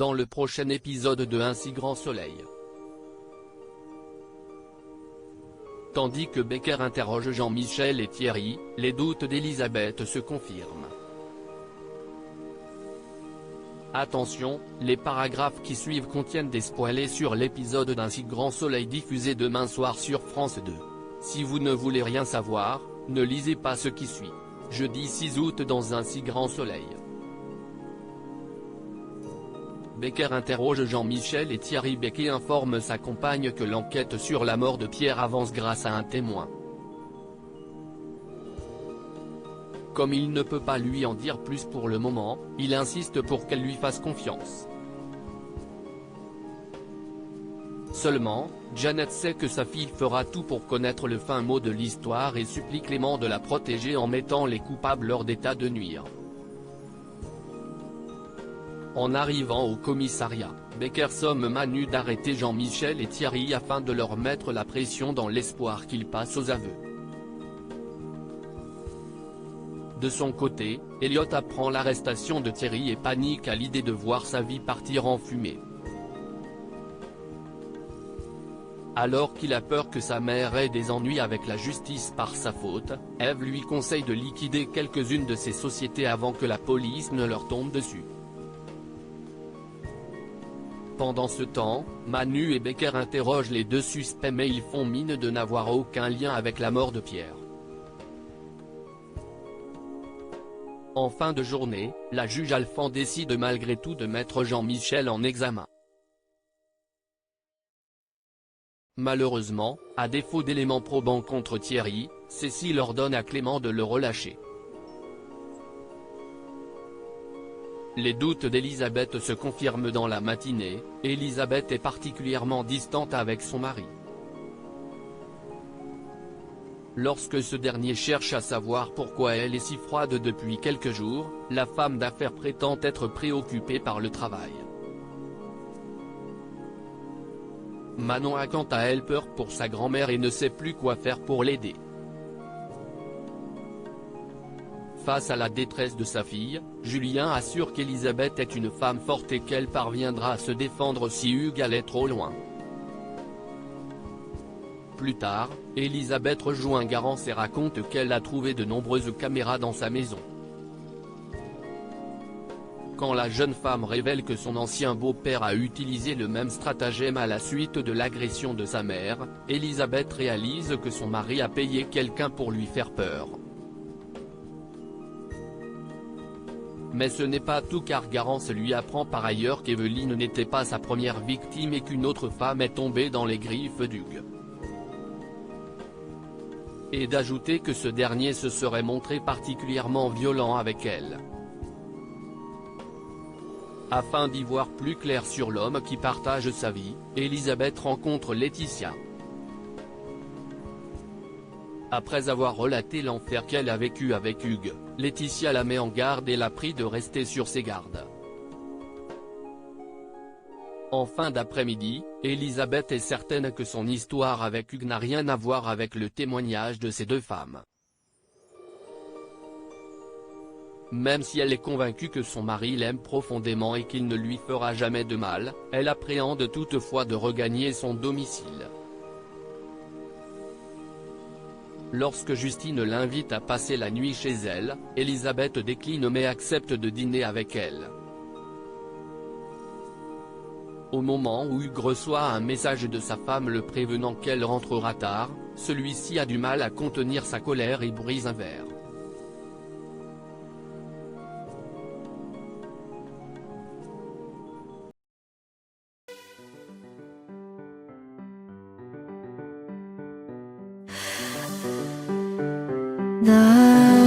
dans le prochain épisode de Un si grand soleil. Tandis que Becker interroge Jean-Michel et Thierry, les doutes d'Elisabeth se confirment. Attention, les paragraphes qui suivent contiennent des spoilers sur l'épisode d'Un si grand soleil diffusé demain soir sur France 2. Si vous ne voulez rien savoir, ne lisez pas ce qui suit. Jeudi 6 août dans Un si grand soleil. Becker interroge Jean-Michel et Thierry. Becker informe sa compagne que l'enquête sur la mort de Pierre avance grâce à un témoin. Comme il ne peut pas lui en dire plus pour le moment, il insiste pour qu'elle lui fasse confiance. Seulement, Janet sait que sa fille fera tout pour connaître le fin mot de l'histoire et supplie Clément de la protéger en mettant les coupables hors d'état de nuire. En arrivant au commissariat, Becker somme Manu d'arrêter Jean-Michel et Thierry afin de leur mettre la pression dans l'espoir qu'ils passent aux aveux. De son côté, Elliot apprend l'arrestation de Thierry et panique à l'idée de voir sa vie partir en fumée. Alors qu'il a peur que sa mère ait des ennuis avec la justice par sa faute, Eve lui conseille de liquider quelques-unes de ses sociétés avant que la police ne leur tombe dessus. Pendant ce temps, Manu et Becker interrogent les deux suspects mais ils font mine de n'avoir aucun lien avec la mort de Pierre. En fin de journée, la juge Alphand décide malgré tout de mettre Jean-Michel en examen. Malheureusement, à défaut d'éléments probants contre Thierry, Cécile ordonne à Clément de le relâcher. Les doutes d'Elisabeth se confirment dans la matinée. Elisabeth est particulièrement distante avec son mari. Lorsque ce dernier cherche à savoir pourquoi elle est si froide depuis quelques jours, la femme d'affaires prétend être préoccupée par le travail. Manon a quant à elle peur pour sa grand-mère et ne sait plus quoi faire pour l'aider. Face à la détresse de sa fille, Julien assure qu'Elisabeth est une femme forte et qu'elle parviendra à se défendre si Hugues allait trop loin. Plus tard, Elisabeth rejoint Garance et raconte qu'elle a trouvé de nombreuses caméras dans sa maison. Quand la jeune femme révèle que son ancien beau-père a utilisé le même stratagème à la suite de l'agression de sa mère, Elisabeth réalise que son mari a payé quelqu'un pour lui faire peur. Mais ce n'est pas tout car Garance lui apprend par ailleurs qu'Evelyne n'était pas sa première victime et qu'une autre femme est tombée dans les griffes d'Hugues. Et d'ajouter que ce dernier se serait montré particulièrement violent avec elle. Afin d'y voir plus clair sur l'homme qui partage sa vie, Elisabeth rencontre Laetitia. Après avoir relaté l'enfer qu'elle a vécu avec Hugues, Laetitia la met en garde et la prie de rester sur ses gardes. En fin d'après-midi, Elisabeth est certaine que son histoire avec Hugues n'a rien à voir avec le témoignage de ces deux femmes. Même si elle est convaincue que son mari l'aime profondément et qu'il ne lui fera jamais de mal, elle appréhende toutefois de regagner son domicile. Lorsque Justine l'invite à passer la nuit chez elle, Elisabeth décline mais accepte de dîner avec elle. Au moment où Hugues reçoit un message de sa femme le prévenant qu'elle rentrera tard, celui-ci a du mal à contenir sa colère et brise un verre. 날